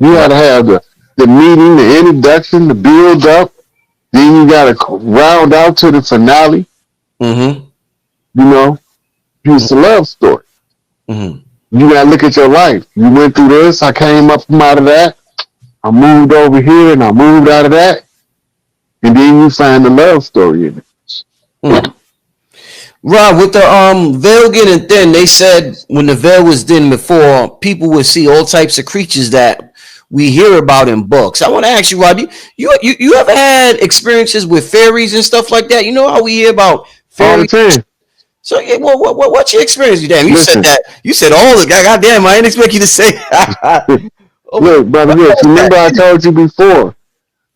You got to have the meeting, the introduction, the build up. Then you got to round out to the finale. Mm-hmm. You know, it's a love story. Mm-hmm. You got to look at your life. You went through this. I came up from out of that. I moved over here and I moved out of that. And then you find the love story in it. Mm. Rob, with the veil getting thin, they said when the veil was thin before, people would see all types of creatures that we hear about in books. I want to ask you, Rob, you ever had experiences with fairies and stuff like that? You know how we hear about All the fairies? time. So, yeah, what's your experience? Damn, you said Listen, that. You said all the goddamn. I didn't expect you to say. look, brother Rich, remember I told you before,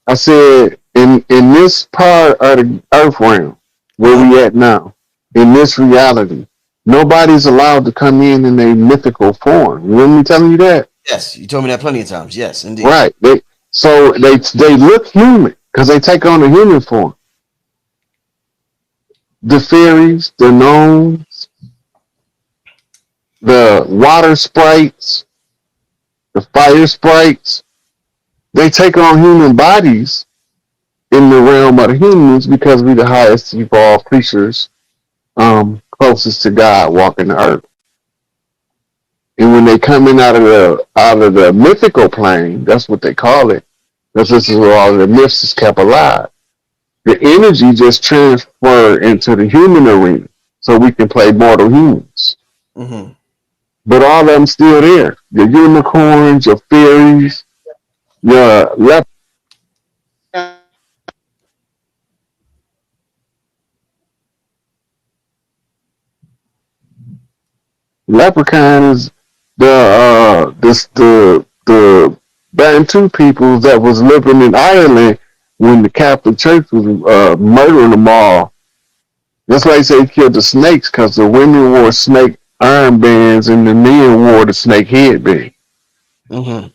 I said in this part of the earth realm where we at now, in this reality, nobody's allowed to come in a mythical form. You remember me telling you that? Yes, you told me that plenty of times. Yes, indeed. Right. They look human because they take on a human form. The fairies, the gnomes, the water sprites, the fire sprites, they take on human bodies in the realm of the humans because we're the highest evolved creatures, closest to God walking the earth. And when they come in out of the mythical plane, that's what they call it. Because this is where all of the myths is kept alive. The energy just transfer into the human arena, so we can play mortal humans. Mm-hmm. But all of them still there. Your unicorns, your fairies, your leprechauns, the Bantu peoples that was living in Ireland when the Catholic Church was murdering them all. That's why they say they killed the snakes, because the women wore snake armbands and the men wore the snake headband. Mm-hmm.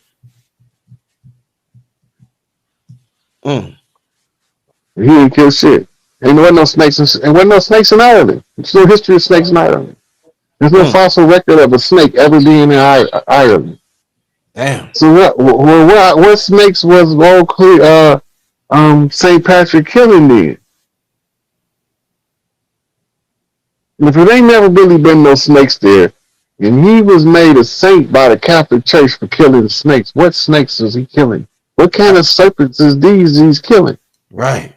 Mm. He didn't kill shit. Ain't no snakes. And wasn't no snakes in Ireland. There's no history of snakes in Ireland. There's no fossil record of a snake ever being in Ireland. Damn. So what snakes was St. Patrick killing then? If it ain't never really been no snakes there, and he was made a saint by the Catholic Church for killing snakes, what snakes is he killing? What kind of serpents is these he's killing? Right.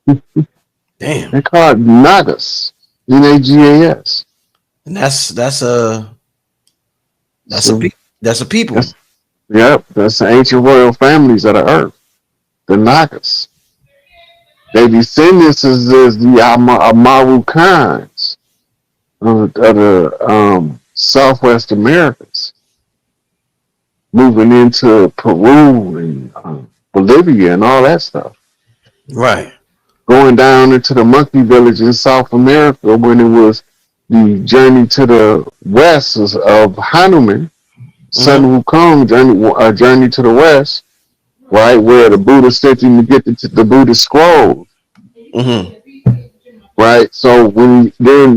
Damn. They're called Nagas. Nagas. And that's a people. Yep, that's the ancient royal families of the earth, the Nagas. Their descendants is the Amaru Khans of the Southwest Americas, moving into Peru and Bolivia and all that stuff. Right. Going down into the monkey village in South America when it was the journey to the west of Hanuman, Sun Wukong journey to the west, right, where the Buddha sent him to get the Buddhist scrolls. Mm-hmm. Right, so then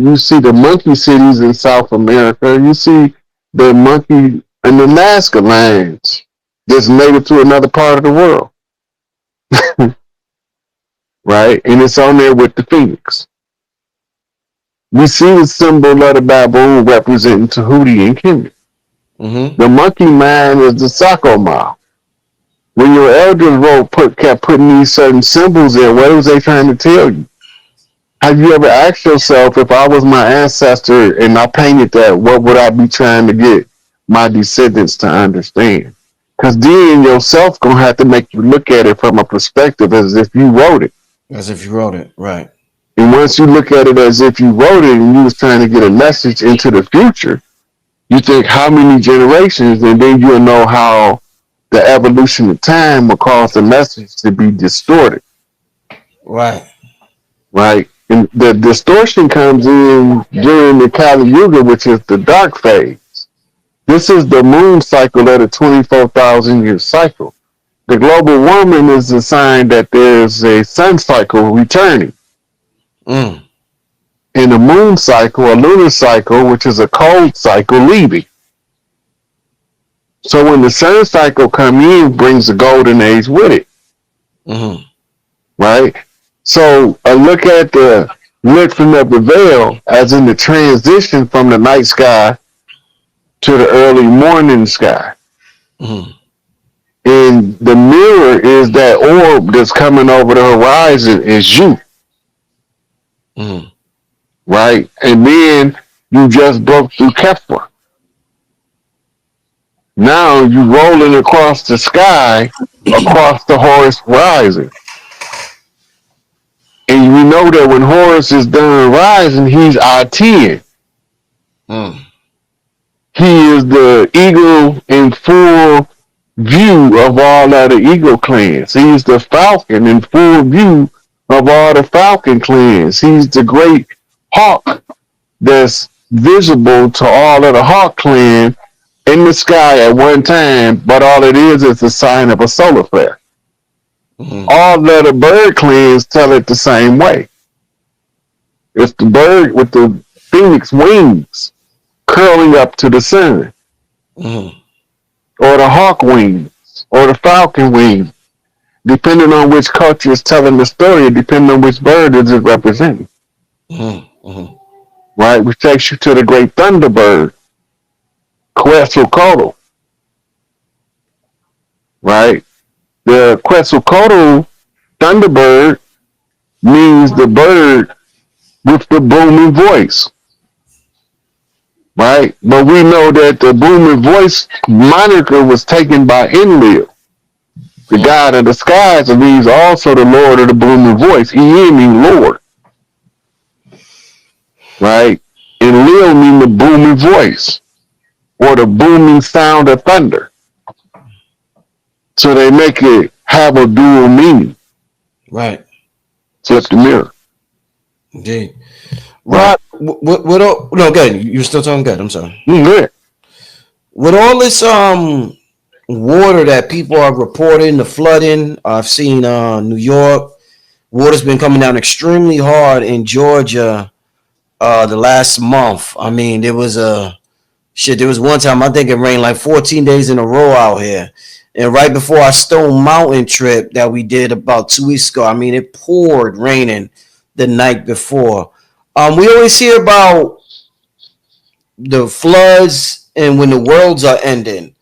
you see the monkey cities in South America, you see the monkey and the Nazca lands just made it to another part of the world. Right, and it's on there with the phoenix. We see the symbol of the baboon representing Tahuti and Kemet. Mm-hmm. The monkey mind is the Sako mile. When your elders kept putting these certain symbols there, what was they trying to tell you? Have you ever asked yourself, if I was my ancestor and I painted that, what would I be trying to get my descendants to understand? Because then yourself gonna have to make you look at it from a perspective as if you wrote it. As if you wrote it, right. And once you look at it as if you wrote it and you was trying to get a message into the future, you think how many generations, and then you'll know how the evolution of time will cause the message to be distorted. Right. Right? And the distortion comes in during the Kali Yuga, which is the dark phase. This is the moon cycle of a 24,000 year cycle. The global warming is a sign that there's a sun cycle returning. Mm. And a moon cycle, a lunar cycle, which is a cold cycle, leaving. So when the sun cycle come in, brings the golden age with it, right? So a look at the lifting of the veil as in the transition from the night sky to the early morning sky. And the mirror is that orb that's coming over the horizon is you, right? And then you just broke through Kepler. Now you rolling across the sky, across the Horus horizon. And we know that when Horus is done rising, he's our 10. He is the eagle in full view of all other eagle clans. He's the falcon in full view of all the falcon clans. He's the great hawk that's visible to all of the hawk clan in the sky at one time, but all it is a sign of a solar flare. All of the bird clans tell it the same way. It's the bird with the phoenix wings curling up to the sun, or the hawk wings, or the falcon wings, depending on which culture is telling the story, depending on which bird is it representing. Right, which takes you to the great thunderbird, Quetzalcoatl. Right, the Quetzalcoatl thunderbird means the bird with the booming voice. Right, but we know that the booming voice moniker was taken by Enlil, the god of the skies, and he's also the lord of the booming voice. En means lord. Right, and Lil means the booming voice or the booming sound of thunder. So they make it have a dual meaning. Right. Flip the mirror. Indeed. Rod, what no, good. You're still talking good. I'm sorry. Good. With all this water that people are reporting, the flooding, I've seen New York, water's been coming down extremely hard in Georgia the last month. I mean, there was one time I think it rained like 14 days in a row out here. And right before our Stone Mountain trip that we did about 2 weeks ago, I mean, it poured raining the night before. We always hear about the floods and when the worlds are ending.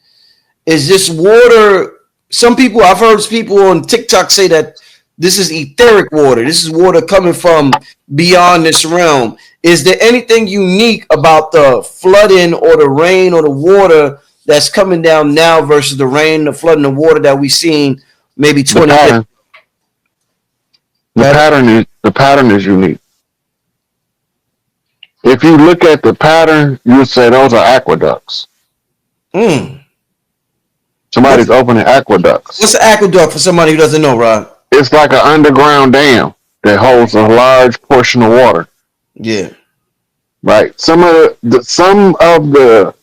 Is this water? I've heard people on TikTok say that this is etheric water. This is water coming from beyond this realm. Is there anything unique about the flooding or the rain or the water that's coming down now versus the rain, the flood, and the water that we've seen maybe 20 years? The pattern is unique. If you look at the pattern, you would say those are aqueducts. Somebody's opening aqueducts. What's an aqueduct for somebody who doesn't know, Rod? It's like an underground dam that holds a large portion of water. Yeah. Right. Some of the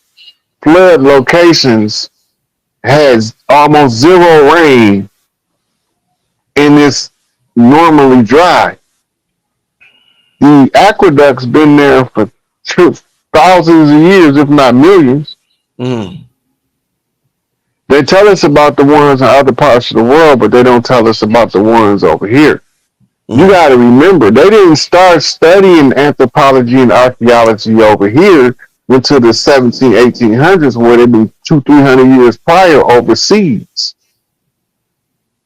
flood locations has almost zero rain and it's normally dry. The aqueduct's been there for thousands of years, if not millions. They tell us about the ones in other parts of the world, but they don't tell us about the ones over here. You got to remember, they didn't start studying anthropology and archaeology over here until the 1700s, 1800s, where they've been 200-300 years prior overseas.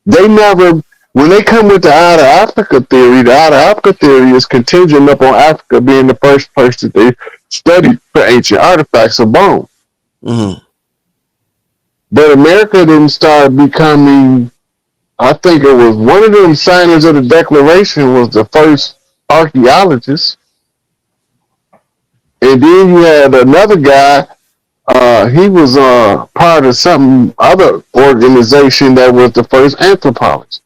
They never, when they come with the Outer Africa theory, the Outer Africa theory is contingent upon Africa being the first place that they studied for ancient artifacts of bone. But America didn't start becoming, I think it was one of them signers of the Declaration was the first archaeologist. And then you had another guy, he was part of some other organization that was the first anthropologist.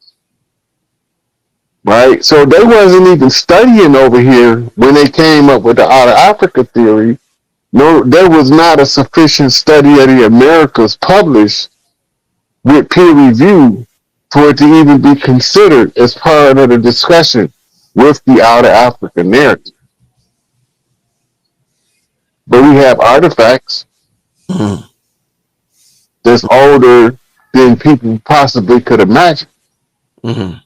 Right? So they wasn't even studying over here when they came up with the Outer Africa theory. No, there was not a sufficient study of the Americas published with peer review for it to even be considered as part of the discussion with the Outer Africa narrative. But we have artifacts. that's older than people possibly could imagine. Mm-hmm.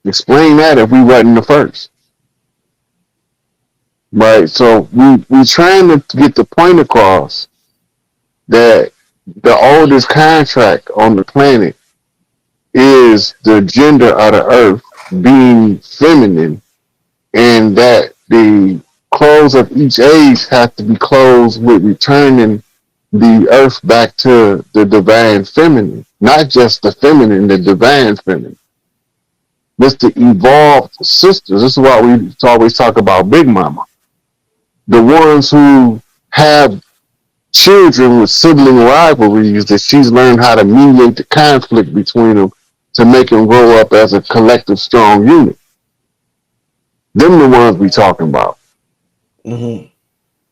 Explain that if we wasn't the first. Right? So we trying to get the point across that the oldest contract on the planet is the gender of the earth being feminine, and that the close of each age have to be closed with returning the earth back to the divine feminine, not just the feminine, the divine feminine. This the evolved sisters. This is why we always talk about Big Mama, the ones who have children with sibling rivalries that she's learned how to mediate the conflict between them to make them grow up as a collective strong unit. Them the ones we talking about. Mm-hmm.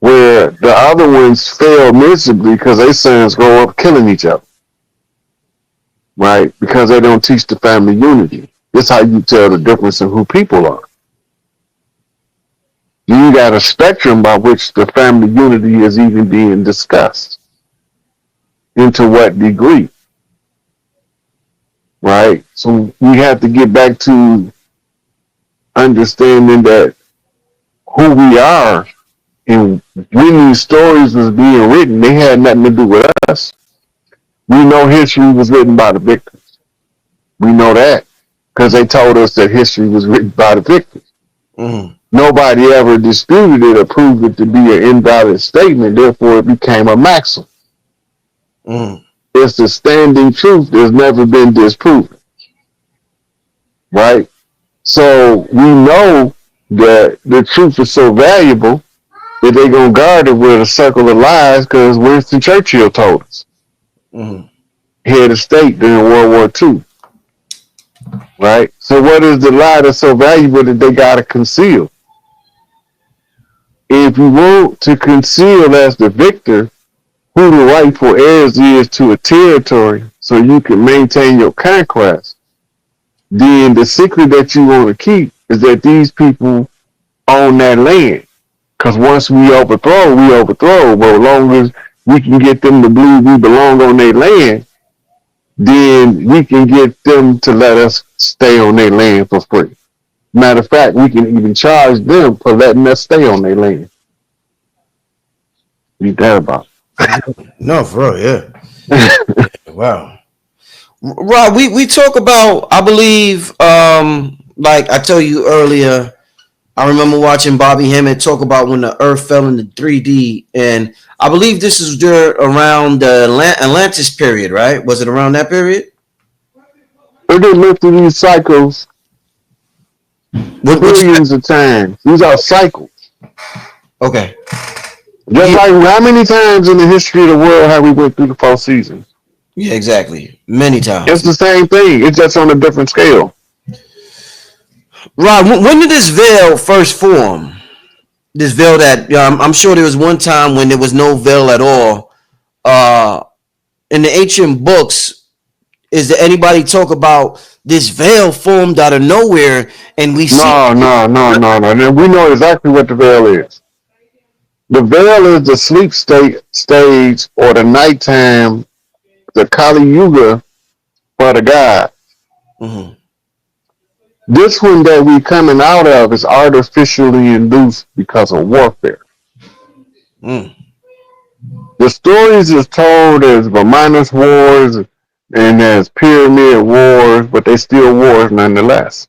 Where the other ones fail miserably because their sons grow up killing each other. Right? Because they don't teach the family unity. This is how you tell the difference in who people are. You got a spectrum by which the family unity is even being discussed. Into what degree? Right? So we have to get back to understanding that who we are and when these stories was being written, they had nothing to do with us. We know history was written by the victors. We know that because they told us that history was written by the victors. Mm-hmm. Nobody ever disputed it or proved it to be an invalid statement. Therefore, it became a maxim. Mm-hmm. It's a standing truth that's never been disproven. Right? So we know that the truth is so valuable that they're going to guard it with a circle of lies because Winston Churchill told us. Mm-hmm. Head of state during World War II. Right? So what is the lie that's so valuable that they got to conceal? If you want to conceal as the victor who the rightful heirs is to a territory so you can maintain your conquest, then the secret that you want to keep is that these people own that land. Because once we overthrow, we overthrow. But as long as we can get them to believe we belong on their land, then we can get them to let us stay on their land for free. Matter of fact, we can even charge them for letting us stay on their land. Read that about. No, for real, yeah. It. Wow. Rob, we talk about, I believe, like I told you earlier, I remember watching Bobby Hemmett talk about when the Earth fell into 3D, and I believe this is around the Atlantis period, right? Was it around that period? They live through these cycles Which billions of times. These are cycles. okay, Just yeah, like how many times in the history of the world have we went through the 4 seasons? yeah, exactly, many It's times. the same thing. It's just on a different scale. Rob, when did this veil first form? This veil that I'm sure there was one time when there was no veil at all. In the ancient books, is there anybody talk about this veil formed out of nowhere and we see? No, no, no, no, no. We know exactly what the veil is. The veil is the sleep stage or the nighttime, the Kali Yuga for the god. Mhm. This one that we coming out of is artificially induced because of warfare. Mm. The stories is told as Romanus wars and as pyramid wars, but they still wars nonetheless.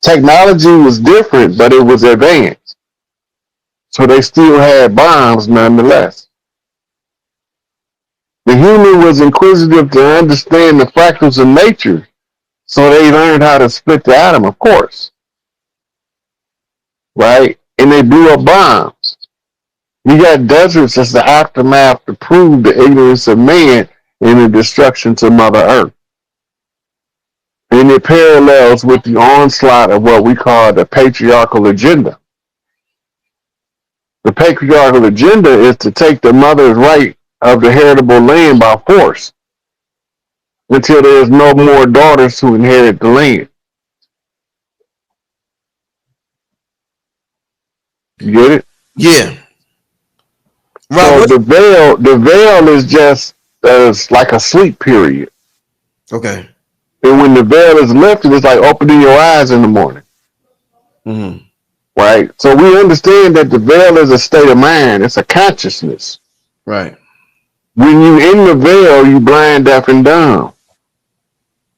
Technology was different, but it was advanced. So they still had bombs nonetheless. The human was inquisitive to understand the fractals of nature, so they learned how to split the atom, of course, right? And they blew up bombs. We got deserts as the aftermath to prove the ignorance of man and the destruction to Mother Earth. And it parallels with the onslaught of what we call the patriarchal agenda. The patriarchal agenda is to take the mother's right of the heritable land by force until there is no more daughters to inherit the land. You get it? Yeah. Rob, So what? the veil is just like a sleep period. Okay. And when the veil is lifted, it's like opening your eyes in the morning. Mm-hmm. Right? So we understand that the veil is a state of mind. It's a consciousness. Right. When you in the veil, you blind, deaf, and dumb.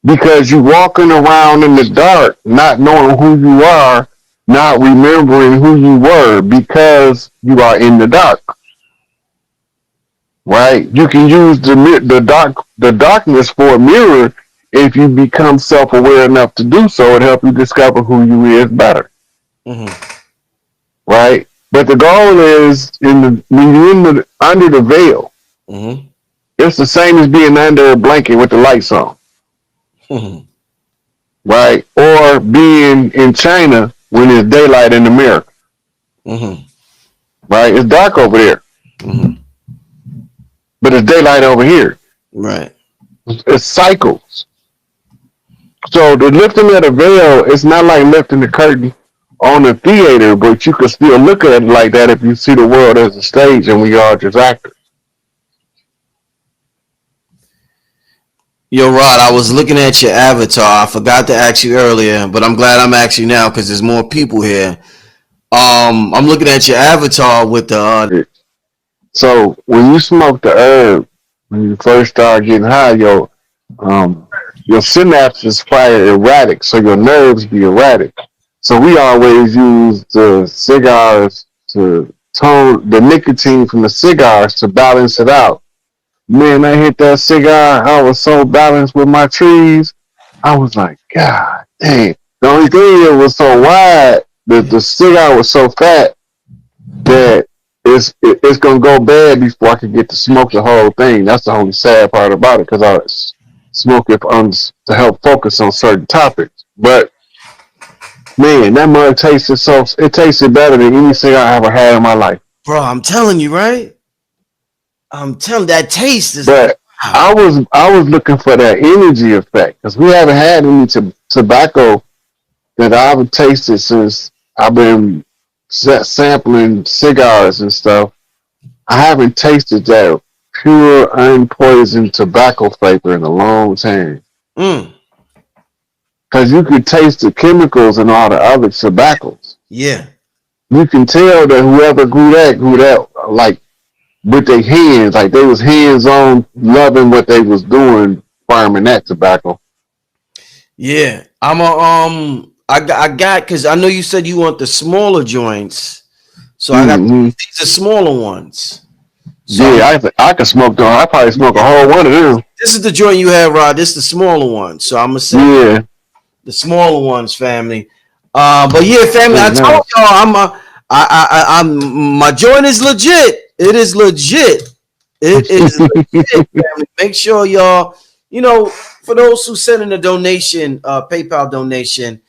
Because you walking around in the dark, not knowing who you are, not remembering who you were because you are in the dark. Right? You can use the darkness for a mirror if you become self-aware enough to do so. It help you discover who you is better. Mm-hmm. Right? But the goal is when you're under the veil, Mm-hmm. it's the same as being under a blanket with the lights on. Mm-hmm. Right? Or being in China when there's daylight in America. Mm-hmm. Right? It's dark over there, Mm-hmm. but it's daylight over here. Right. It's cycles. So the lifting of the veil is not like lifting the curtain on a theater, but you can still look at it like that if you see the world as a stage and we are just actors. Yo, Rod, I was looking at your avatar. I forgot to ask you earlier, but I'm glad I'm asking you now because there's more people here. I'm looking at your avatar with the So when you smoke the herb, when you first start getting high, um, your synapses fire erratic, so your nerves be erratic. So we always use the cigars to tone the nicotine from the cigars to balance it out. Man, I hit that cigar. I was so balanced with my trees. I was like, God dang. The only thing that was so wide, the cigar was so fat that it's gonna go bad before I could get to smoke the whole thing. That's the only sad part about it, because I smoke it to help focus on certain topics. But man, that mug tasted better than any cigar I ever had in my life. bro. I'm telling you, right? I'm telling that taste is like But wow. I was looking for that energy effect because we haven't had any tobacco that I've tasted since I've been sampling cigars and stuff. I haven't tasted that pure, unpoisoned tobacco flavor in a long time. Mm, Because you could taste the chemicals in all the other tobaccos. yeah, You can tell that whoever grew that like with their hands, like they was hands on, loving what they was doing, farming that tobacco. yeah. I got because I know you said you want the smaller joints, so I got Mm-hmm. these are smaller ones. So I'm Yeah, I could smoke them. I probably smoke a whole one of them. this is the joint you have, Rod. This is the smaller one. So I'm gonna send you Yeah, the smaller ones, family. But yeah, family. I man, told nice. y'all I'm my joint is legit. It is legit. It is legit, family. Make sure y'all, for those who send in a donation, PayPal donation,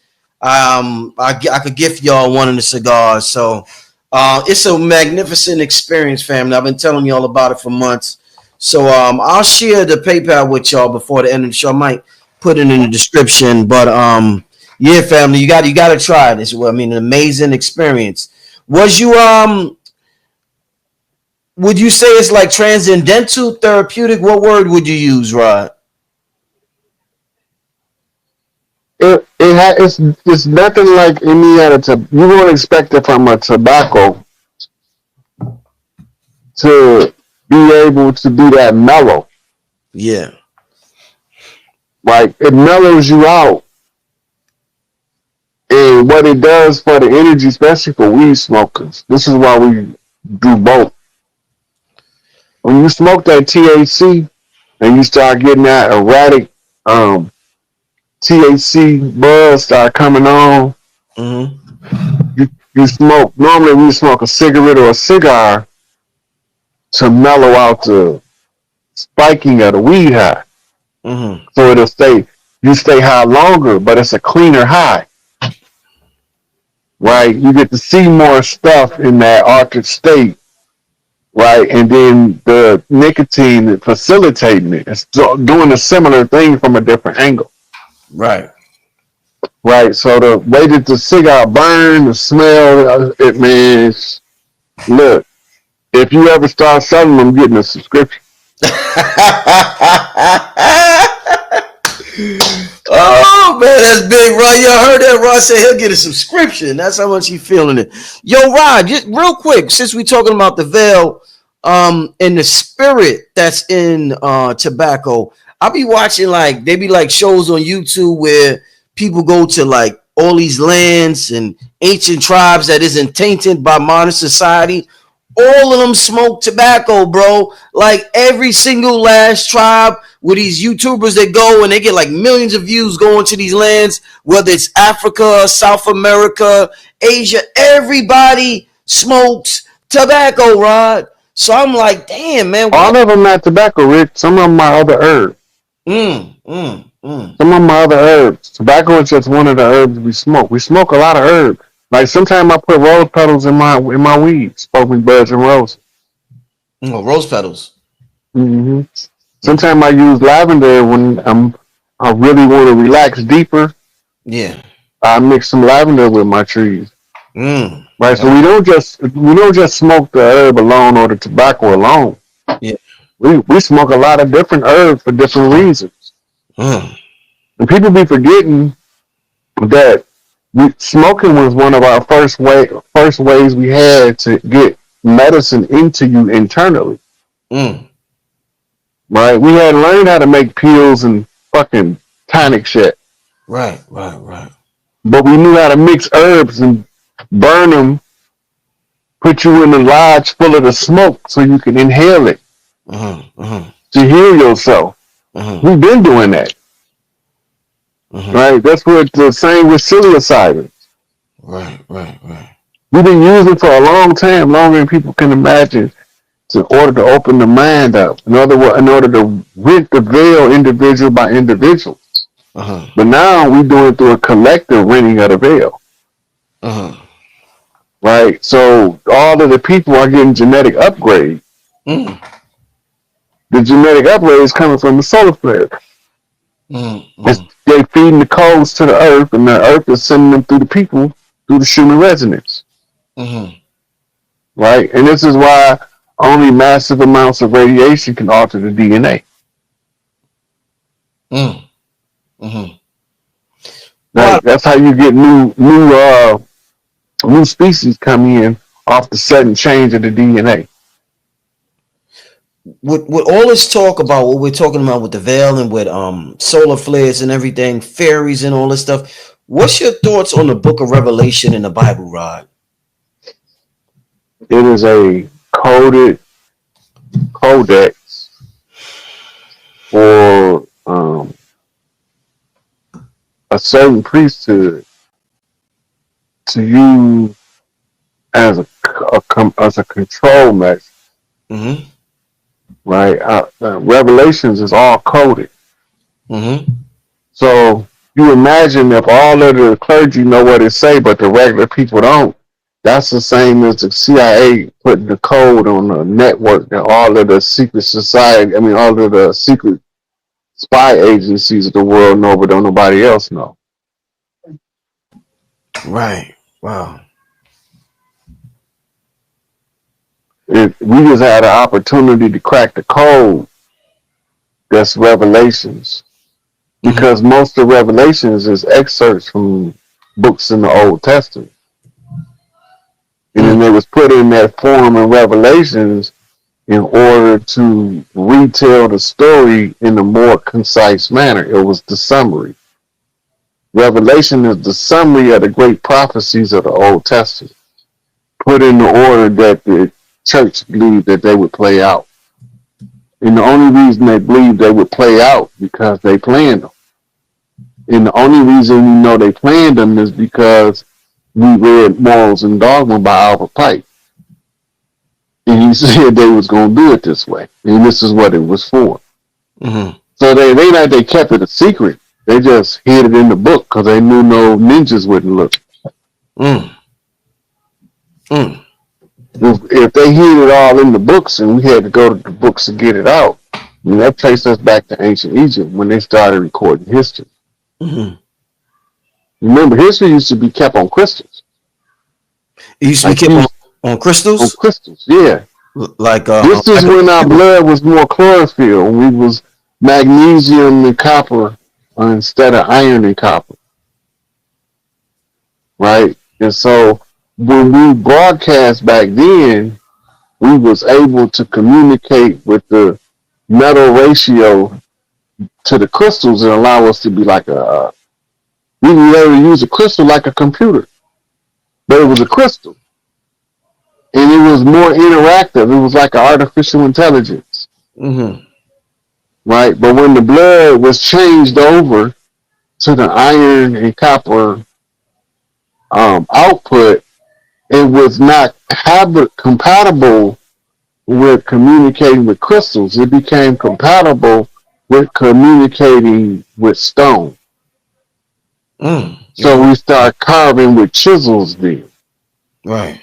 I could gift y'all one of the cigars. So it's a magnificent experience, family. I've been telling y'all about it for months. So I'll share the PayPal with y'all before the end of the show. I might put it in the description, but yeah, family, you got to try this. Well, I mean, an amazing experience. Was you would you say it's like transcendental, therapeutic? What word would you use, Rod? It's nothing like any other. You won't expect it from a tobacco to be able to be that mellow. Yeah. Like it mellows you out, and what it does for the energy, especially for weed smokers. This is why we do both. When you smoke that THC and you start getting that erratic um, THC buzz start coming on, Mm-hmm. you smoke. Normally, we smoke a cigarette or a cigar to mellow out the spiking of the weed high. Mm-hmm. So you stay high longer, but it's a cleaner high, right? You get to see more stuff in that altered state, right? And then the nicotine facilitating it. It's doing a similar thing from a different angle, Right. right? So the way that the cigar burn, the smell, it man, look. If you ever start selling them, getting a subscription. Oh man, that's big, Rod. Y'all heard that? Rod said he'll get a subscription. That's how much he feeling it. Yo, Rod, just real quick, since we talking about the veil, and the spirit that's in tobacco, I'll be watching like they be like shows on YouTube where people go to like all these lands and ancient tribes that isn't tainted by modern society. All of them smoke tobacco, bro. Like every single last tribe with these YouTubers that go and they get like millions of views going to these lands, whether it's Africa, South America, Asia, everybody smokes tobacco, Rod. So I'm like, damn, man. All of them not tobacco, Rick. Some of them are other herbs. Some of them are other herbs. Tobacco is just one of the herbs we smoke. We smoke a lot of herbs. Like sometimes I put rose petals in my weed, smoking buds and roses. Oh, rose petals. Mm-hmm. Sometimes I use lavender when I really want to relax deeper. Yeah. I mix some lavender with my trees. Right, so we don't just smoke the herb alone or the tobacco alone. Yeah. We smoke a lot of different herbs for different reasons. And people be forgetting that smoking was one of our first ways we had to get medicine into you internally. Right? We had learned how to make pills and fucking tonic shit. Right. But we knew how to mix herbs and burn them, put you in a lodge full of the smoke so you can inhale it to heal yourself. We've been doing that. Right? That's what the same with psilocybin. Right. We've been using for a long time, longer than people can imagine, in order to open the mind up. In order to rent the veil individual by individual. But now we're doing it through a collective renting of the veil. Right? So all of the people are getting genetic upgrades. The genetic upgrade is coming from the solar flare. They're feeding the codes to the earth, and the earth is sending them through the people through the Schumann resonance. Right? And this is why only massive amounts of radiation can alter the DNA. Right? That's how you get new species come in off the sudden change of the DNA. With all this talk about what we're talking about with the veil and with solar flares and everything, fairies and all this stuff, what's your thoughts on the book of Revelation in the Bible, Rod? It is a coded codex for a certain priesthood to use as a control measure. Right? Revelations is all coded. So you imagine if all of the clergy know what it say, but the regular people don't. That's the same as the CIA putting the code on the network that all of the secret society, all of the secret spy agencies of the world know, but don't nobody else know. Right. Wow. We just had an opportunity to crack the code. That's Revelations. Because most of Revelations is excerpts from books in the Old Testament. And then it was put in that form in Revelations in order to retell the story in a more concise manner. It was the summary. Revelation is the summary of the great prophecies of the Old Testament, put in the order that the church believed that they would play out. And the only reason they believed they would play out because they planned them. And the only reason we know they planned them is because we read Morals and Dogma by Albert Pike. And he said they was going to do it this way. And this is what it was for. So they kept it a secret. They just hid it in the book because they knew no ninjas wouldn't look. If they hid it all in the books and we had to go to the books to get it out, that takes us back to ancient Egypt when they started recording history. Remember, history used to be kept on crystals. It used to be kept on crystals? On crystals, yeah. Like This is like a when our computer. blood was more chlorophyll. We was magnesium and copper instead of iron and copper, right? And so when we broadcast back then, we was able to communicate with the metal ratio to the crystals and allow us to be like we were able to use a crystal like a computer, but it was a crystal and it was more interactive. It was like an artificial intelligence, Mm-hmm. right? But when the blood was changed over to the iron and copper output, it was not habit compatible with communicating with crystals. It became compatible with communicating with stone. So Mm-hmm. we start carving with chisels then Right.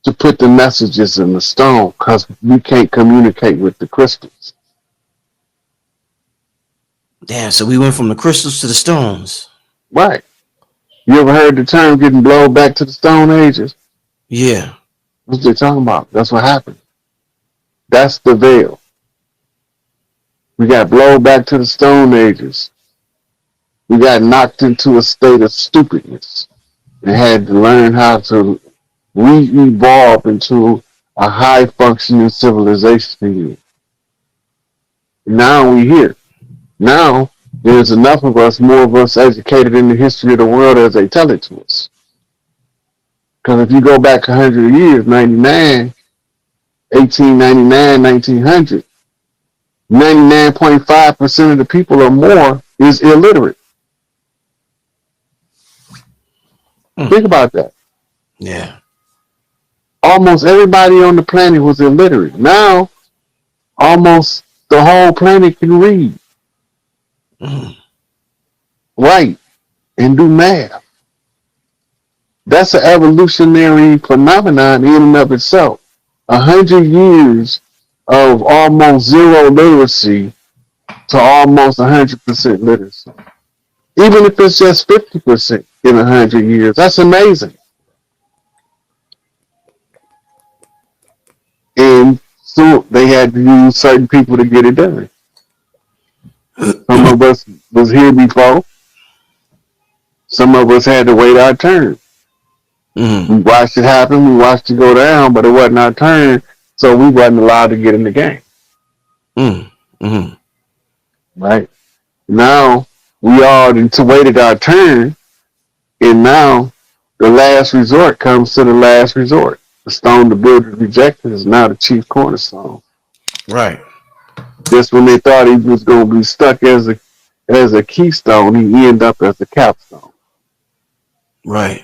to put the messages in the stone because we can't communicate with the crystals. Damn. So we went from the crystals to the stones. Right. You ever heard the term getting blown back to the Stone Ages? Yeah. What's they talking about? That's what happened. That's the veil. We got blown back to the Stone Ages. We got knocked into a state of stupidness and had to learn how to re-evolve into a high functioning civilization again. Now we here. Now there's enough of us, more of us educated in the history of the world as they tell it to us. Because if you go back 100 years, 99, 1899, 1900, 99.5% of the people or more is illiterate. Mm. Think about that. Yeah. Almost everybody on the planet was illiterate. Now, almost the whole planet can read, Mm. write, and do math. That's an evolutionary phenomenon in and of itself. 100 years of almost zero literacy to almost 100% literacy. Even if it's just 50% in 100 years, that's amazing. And so they had to use certain people to get it done. Some of us was here before. Some of us had to wait our turn. Mm. We watched it happen. We watched it go down, but it wasn't our turn, so we wasn't allowed to get in the game. Mm. Mm. Right now, we all waited our turn, and now the last resort comes to the last resort. The stone the builder rejected is now the chief cornerstone. Right. Just when they thought he was going to be stuck as a keystone, he ended up as a capstone. Right.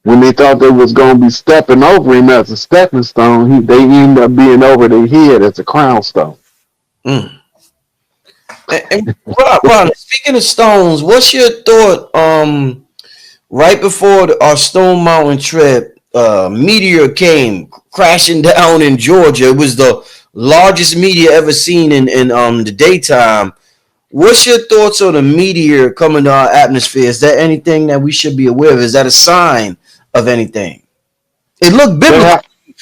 When they thought they was going to be stepping over him as a stepping stone, they end up being over their head as a crown stone. Mm. And Ron, speaking of stones, what's your thought? Right before our Stone Mountain trip, meteor came crashing down in Georgia. It was the largest meteor ever seen in the daytime. What's your thoughts on a meteor coming to our atmosphere? Is that anything that we should be aware of? Is that a sign of anything? It looked biblical. Ha-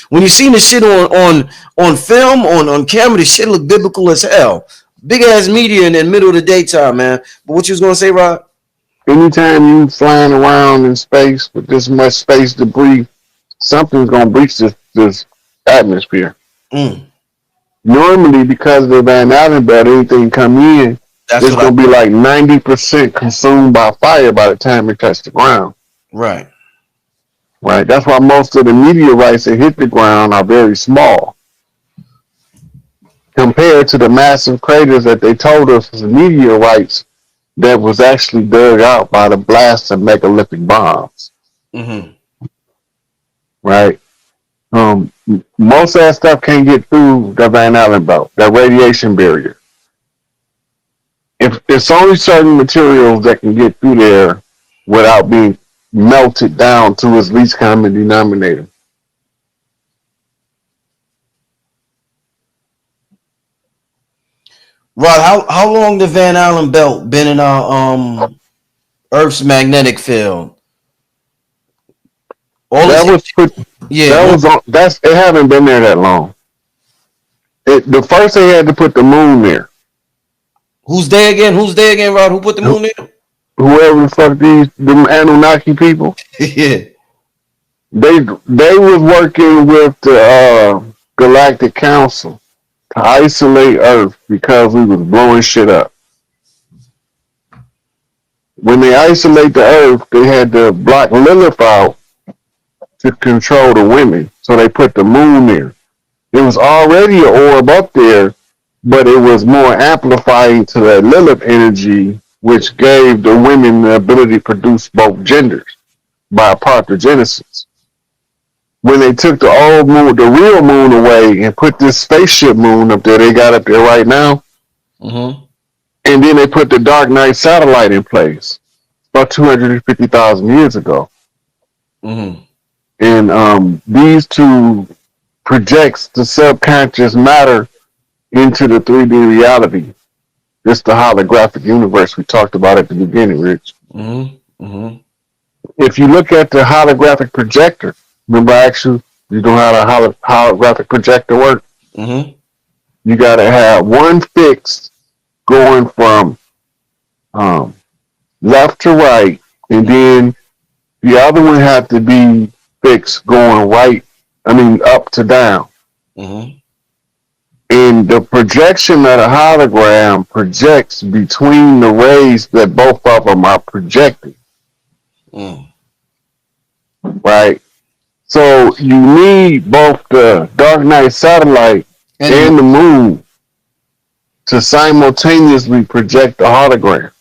When you seen the shit on film, on camera, the shit looked biblical as hell. Big ass meteor in the middle of the daytime, man. But what you was gonna say, Rod? Anytime you flying around in space with this much space debris, something's going to breach this atmosphere. Mm, Normally, because of the Van Allen belt, anything come in, that's it's what I. going to be like 90% consumed by fire by the time it touches the ground. Right. Right. That's why most of the meteorites that hit the ground are very small compared to the massive craters that they told us was meteorites that was actually dug out by the blast of megalithic bombs. Mm-hmm. Right. Most of that stuff can't get through the Van Allen belt, that radiation barrier. If it's only certain materials that can get through there without being melted down to its least common denominator. Rod, how long the Van Allen belt been in our Earth's magnetic field? All this That was put. yeah, That all, was on. That's it. Haven't been there that long. The first they had to put the moon there. Who's there again? Who's there again, Rod? Who put the moon there? Whoever the fuck them Anunnaki people, Yeah. they was working with the Galactic Council to isolate Earth because we was blowing shit up. When they isolate the Earth, they had to block Lilith out to control the women. So they put the moon there. There was already an orb up there, but it was more amplifying to that Lilith energy, which gave the women the ability to produce both genders by parthenogenesis. When they took the old moon, the real moon away and put this spaceship moon up there, they got up there right now, Mm-hmm. and then they put the Dark Knight satellite in place about 250,000 years ago. Mm-hmm. And these two projects the subconscious matter into the 3D reality. It's the holographic universe we talked about at the beginning, Rich. Mm-hmm. Mm-hmm. If you look at the holographic projector, remember I asked you, you know how the holographic projector works? Mm-hmm. You got to have one fixed going from left to right, and then the other one had to be fixed going up to down. Mm-hmm. And the projection of the hologram projects between the rays that both of them are projecting. Mm. Right? So you need both the Dark Knight satellite and the moon to simultaneously project the hologram.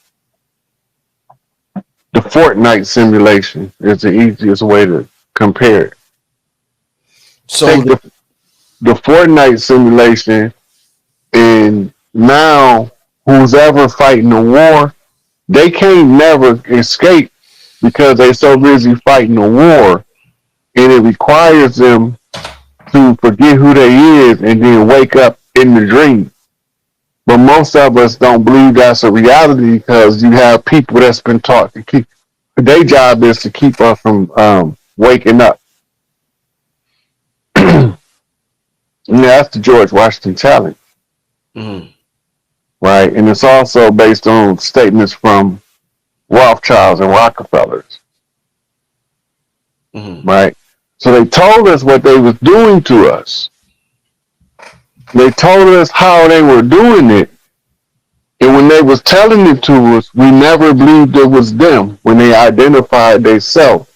The Fortnite simulation is the easiest way to compare it. So take the Fortnite simulation, and now who's ever fighting a war, they can't never escape because they're so busy fighting a war, and it requires them to forget who they is and then wake up in the dream. But most of us don't believe that's a reality because you have people that's been taught to keep. Their job is to keep us from waking up. And that's the George Washington challenge, right? And it's also based on statements from Rothschilds and Rockefellers, right? So they told us what they was doing to us. They told us how they were doing it. And when they was telling it to us, we never believed it was them when they identified themselves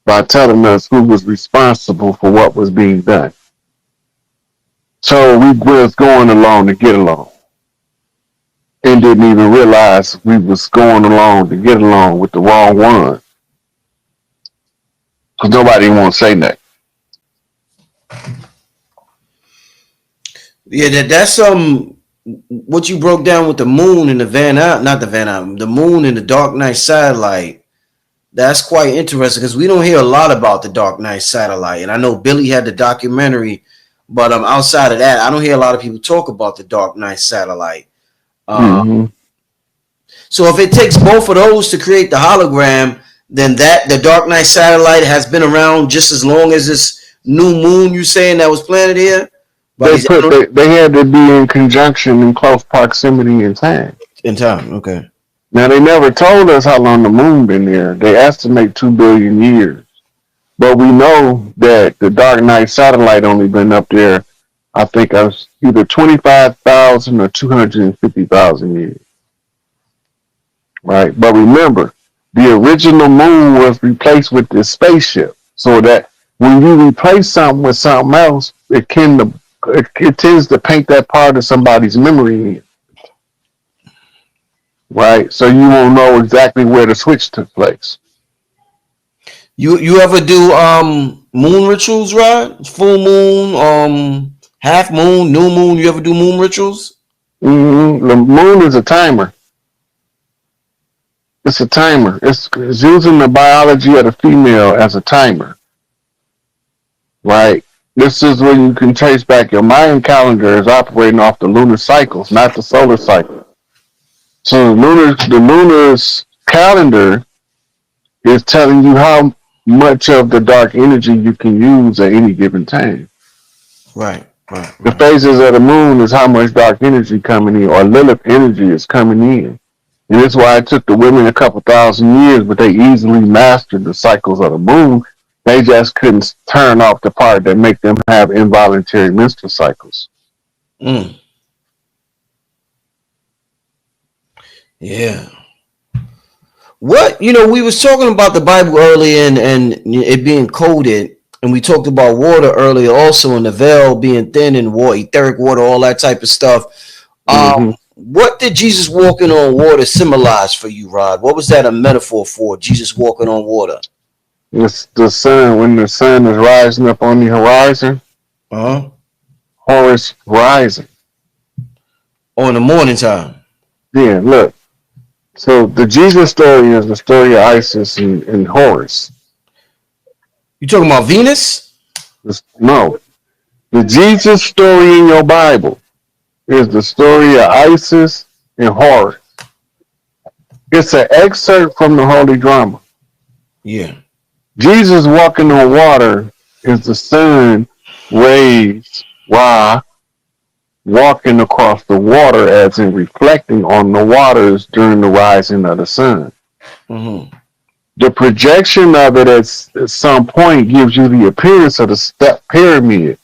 by telling us who was responsible for what was being done. So we was going along to get along and didn't even realize we was going along to get along with the wrong one. Because nobody won't say that. Yeah, that's what you broke down with the moon and the the moon and the Dark Knight satellite. That's quite interesting because we don't hear a lot about the Dark Knight satellite. And I know Billy had the documentary, but outside of that, I don't hear a lot of people talk about the Dark Knight satellite. So if it takes both of those to create the hologram, then the Dark Knight satellite has been around just as long as this new moon you saying that was planted here. They had to be in conjunction in close proximity in time. Okay. Now they never told us how long the moon been there. They estimate 2 billion years, but we know that the Dark Knight satellite only been up there, I think, either 25,000 or 250,000 years. Right, but remember, the original moon was replaced with this spaceship, so that when you replace something with something else, it tends to paint that part of somebody's memory in. Right, so you won't know exactly where the switch took place. You ever do moon rituals, Rod? Full moon, half moon, new moon. You ever do moon rituals? Mm-hmm. The moon is a timer. It's a timer. It's using the biology of the female as a timer. Right. This is when you can trace back your Mayan calendar is operating off the lunar cycles, not the solar cycle. So the lunar's calendar is telling you how much of the dark energy you can use at any given time. Right. Right. The Right. phases of the moon is how much dark energy coming in, or Lilith energy is coming in. And that's why it took the women a couple thousand years, but they easily mastered the cycles of the moon. They just couldn't turn off the part that make them have involuntary menstrual cycles. Mm. Yeah. What we was talking about the Bible earlier and it being coded, and we talked about water earlier also, and the veil being thin and water, etheric water, all that type of stuff. Mm-hmm. What did Jesus walking on water symbolize for you, Rod? What was that a metaphor for? Jesus walking on water. It's the sun, when the sun is rising up on the horizon, Uh-huh. Horus rising. Or in the morning time. Yeah, look. So the Jesus story is the story of Isis and Horus. You talking about Venus? No, the Jesus story in your Bible is the story of Isis and Horus. It's an excerpt from the Holy Drama. Yeah. Jesus walking on water is the sun rays, Ra, walking across the water as in reflecting on the waters during the rising of the sun. Mm-hmm. The projection of it at some point gives you the appearance of the step pyramid,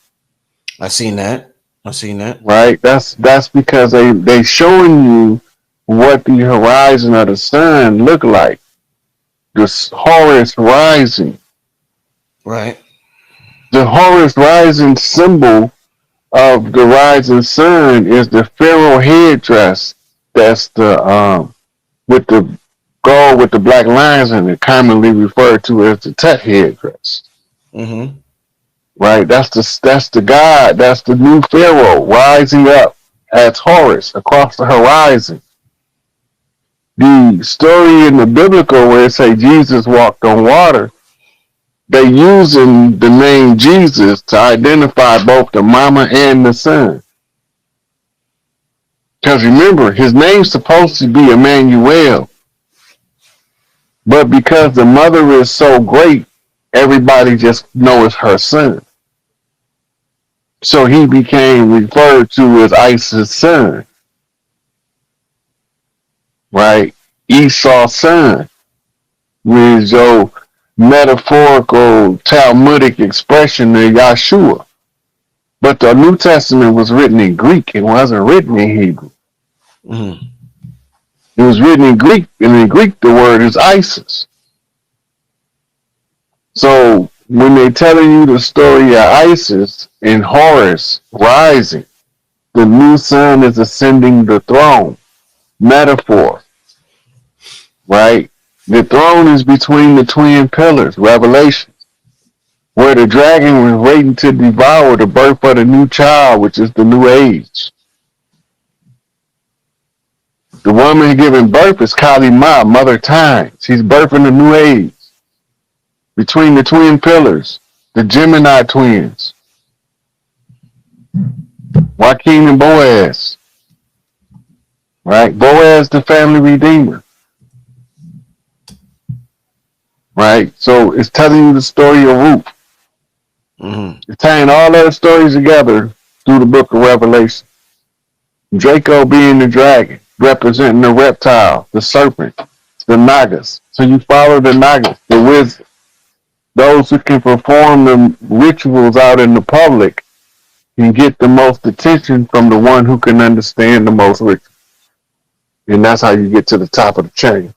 I seen that. I seen that. right? That's because they showing you what the horizon of the sun look like. The Horus rising. Right. The Horus rising symbol of the rising sun is the pharaoh headdress. That's the with the gold with the black lines in it, commonly referred to as the Tut headdress. Mm-hmm. Right? That's the god. That's the new pharaoh rising up as Horus across the horizon. The story in the biblical where it say Jesus walked on water, they using the name Jesus to identify both the mama and the son. Because remember, his name's supposed to be Emmanuel, but because the mother is so great, everybody just knows her son. So he became referred to as Isis' son, right? Esau's son, which is your metaphorical Talmudic expression of Yahshua. But the New Testament was written in Greek. It wasn't written in Hebrew. Mm-hmm. It was written in Greek, and in Greek the word is Isis. So when they're telling you the story of Isis and Horus rising, the new sun is ascending the throne. Metaphor, right? The throne is between the twin pillars, Revelation, where the dragon was waiting to devour the birth of the new child, which is the new age. The woman giving birth is Kali Ma, Mother Time. She's birthing a new age. Between the twin pillars, the Gemini twins, Joaquin and Boaz, right? Boaz, the family redeemer, right? So it's telling you the story of Ruth. Mm-hmm. It's tying all those stories together through the book of Revelation. Draco being the dragon, representing the reptile, the serpent, the Nagas. So you follow the Nagas, the wizards, those who can perform the rituals out in the public can get the most attention from the one who can understand the most rituals. And that's how you get to the top of the chain.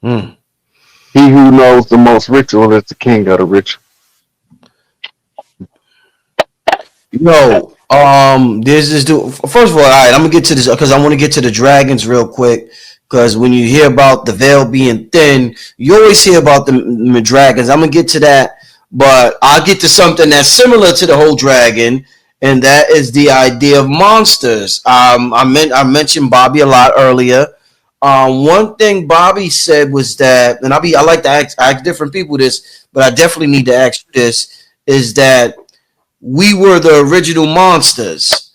Mm. He who knows the most ritual is the king of the ritual. There's this dude. First of all, all right, I'm gonna get to this because I want to get to the dragons real quick. Because when you hear about the veil being thin, you always hear about the dragons. I'm gonna get to that, but I'll get to something that's similar to the whole dragon, and that is the idea of monsters. I mentioned Bobby a lot earlier. One thing Bobby said was that, and I like to ask different people this, but I definitely need to ask you this: is that we were the original monsters,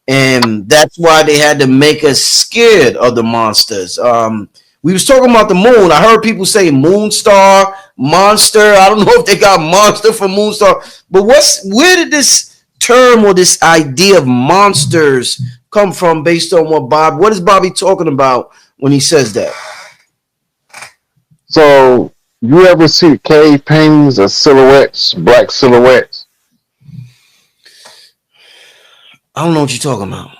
and that's why they had to make us scared of the monsters. We was talking about the moon. I heard people say moon star, monster. I don't know if they got monster for Moonstar, but where did this term or this idea of monsters come from based on what is Bobby talking about when he says that? So you ever see cave paintings of silhouettes, black silhouettes? I don't know what you're talking about.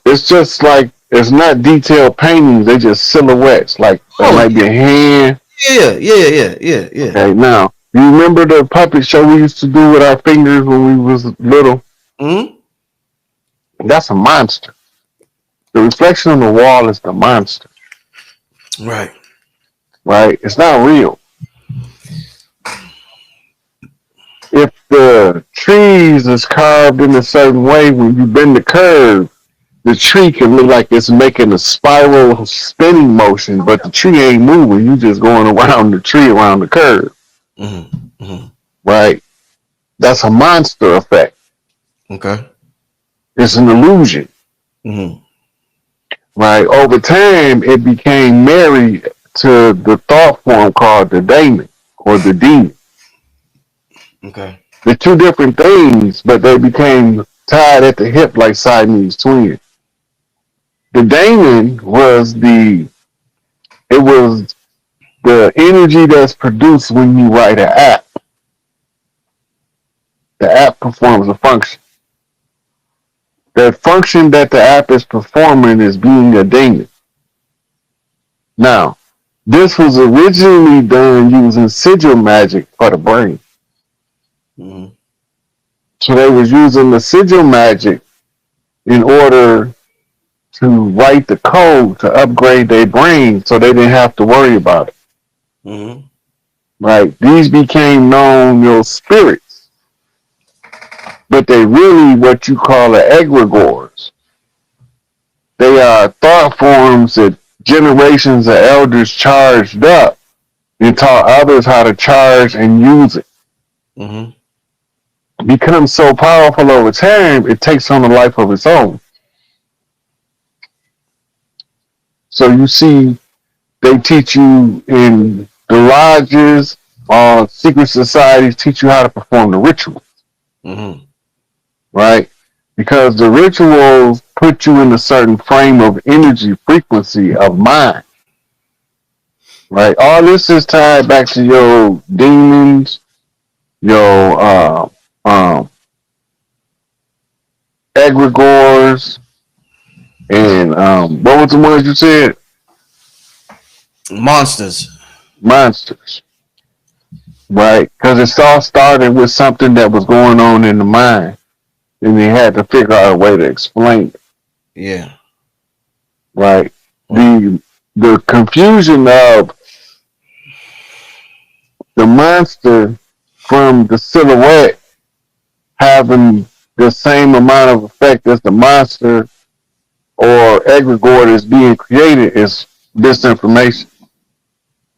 It's just like it's not detailed paintings; they just silhouettes. Like there Oh might be a hand. yeah. Okay, now you remember the puppet show we used to do with our fingers when we was little? Mm-hmm. That's a monster. The reflection on the wall is the monster, Right. right? It's not real. If the trees is carved in a certain way, when you bend the curve, the tree can look like it's making a spiral spinning motion, but the tree ain't moving. You just going around the tree around the curve, Mm-hmm. Mm-hmm. right? That's a monster effect. Okay. It's an illusion, Mm-hmm. right? Over time, it became married to the thought form called the daemon or the demon. Okay. They're two different things, but they became tied at the hip like Siamese twins. The daemon was the energy that's produced when you write an app. The app performs a function. The function that the app is performing is being a daemon. Now, this was originally done using sigil magic for the brain. Mm-hmm. So they was using the sigil magic in order to write the code to upgrade their brain so they didn't have to worry about it. Mm-hmm. Right? These became known as spirits, but they really what you call egregores. They are thought forms that generations of elders charged up and taught others how to charge and use it. Mm-hmm. Becomes so powerful over time, it takes on a life of its own. So you see, they teach you in the lodges, secret societies, teach you how to perform the ritual, Mm-hmm. right? Because the rituals put you in a certain frame of energy frequency of mind, right? All this is tied back to your demons, your egregores, and what was the ones you said? Monsters. Monsters, right? Because it all started with something that was going on in the mind, and they had to figure out a way to explain it, Yeah. right? Mm. The confusion of the monster from the silhouette having the same amount of effect as the monster or egregore that's being created is disinformation,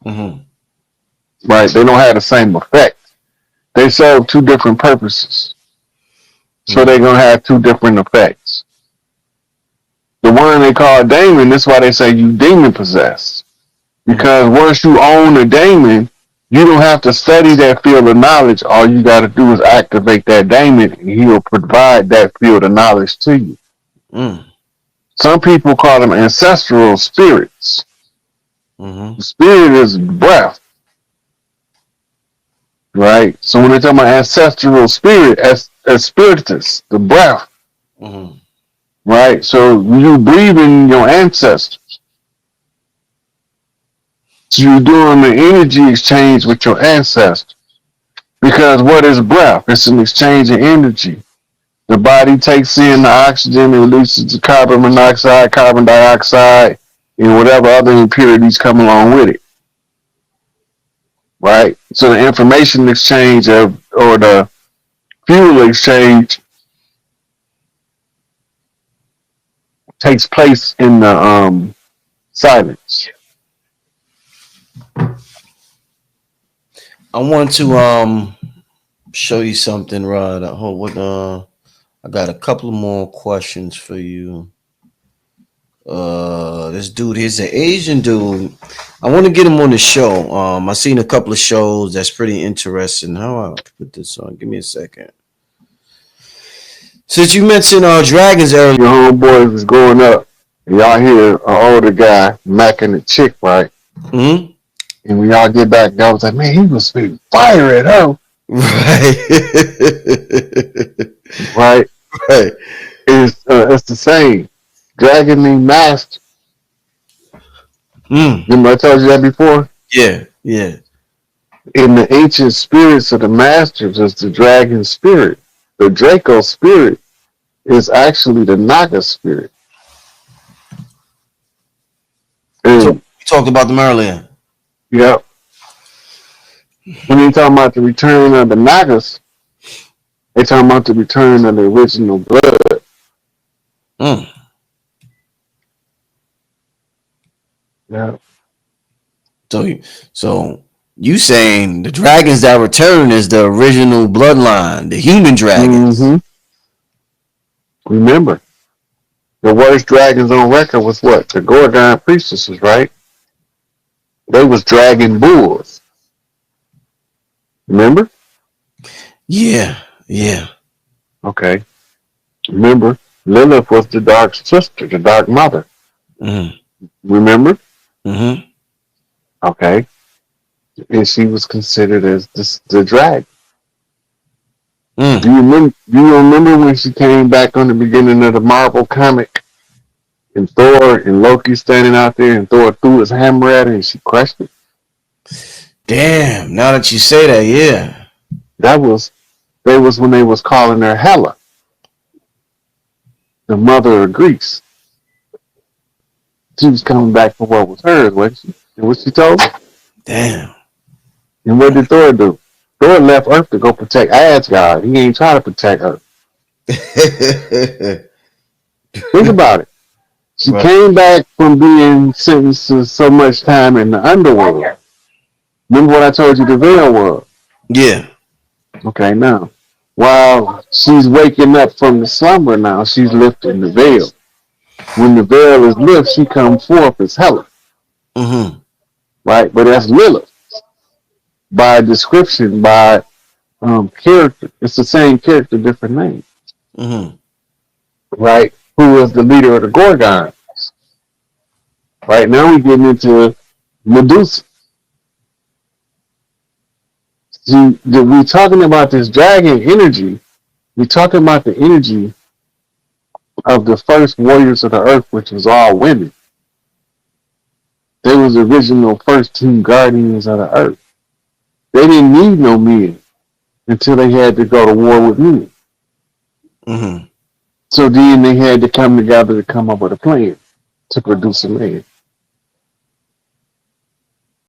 Mm-hmm. right? They don't have the same effect. They serve two different purposes. So Mm-hmm. they're going to have two different effects. The one they call daemon, that's why they say you demon possessed. Because once you own a daemon, you don't have to study that field of knowledge. All you got to do is activate that daemon, and he will provide that field of knowledge to you. Mm. Some people call them ancestral spirits. Mm-hmm. The spirit is breath, right? So when they talk about ancestral spirit, as spiritus, the breath, Mm-hmm. right? So you breathe in your ancestors. So you're doing the energy exchange with your ancestors. Because what is breath? It's an exchange of energy. The body takes in the oxygen and releases the carbon monoxide, carbon dioxide, and whatever other impurities come along with it. Right? So the information exchange or the fuel exchange takes place in the silence. I want to show you something, Rod. I got a couple more questions for you. This dude here's an Asian dude. I want to get him on the show. I seen a couple of shows that's pretty interesting. How I put this on? Give me a second. Since you mentioned dragons earlier, Your homeboys was growing up, and y'all hear an older guy macking a chick, right? mm-hmm. And when y'all get back, y'all was like, man, he was spitting fire at her, Right, right? right. It's the same. Dragon named Master. Remember I told you that before? Yeah, yeah. In the ancient spirits of the masters is the dragon spirit. The Draco spirit is actually the Naga spirit. And, We talked about them earlier. yep. When they talking about the return of the Nagas, they talking about the return of the original blood. Mm. Yeah. So you saying the dragons that return is the original bloodline, the human dragons? Mm-hmm. Remember, the worst dragons on record was what? The Gorgon priestesses, right? They was dragon bulls. Remember? Yeah, yeah. Okay. Remember, Lilith was the dark sister, the dark mother. Mm-hmm. Remember? Mm-hmm. Okay. And she was considered as the dragon. Mm. Do you remember when she came back on the beginning of the Marvel comic? And Thor and Loki standing out there, and Thor threw his hammer at her, and she crushed it. Damn. Now that you say that, yeah. That was when they was calling her Hela, the mother of Greece. She was coming back for what was hers, wasn't she? And what she told her? Damn. And what did Thor do? Thor left Earth to go protect Asgard. He ain't trying to protect her. Think about it. She came back from being sentenced to so much time in the underworld. Remember what I told you the veil was? Yeah. Okay, now, while she's waking up from the slumber now, she's lifting the veil. When the veil is lifted, she comes forth as Hela. Mm-hmm. Right? But that's Lilith. By description, by character. It's the same character, different name. Mm-hmm. Right? Who was the leader of the Gorgon? Right now we're getting into Medusa. See, we're talking about this dragon energy. We're talking about the energy of the first warriors of the earth, which was all women. They was the original first team guardians of the earth. They didn't need no men until they had to go to war with men. Mm-hmm. So then they had to come together to come up with a plan to produce a man.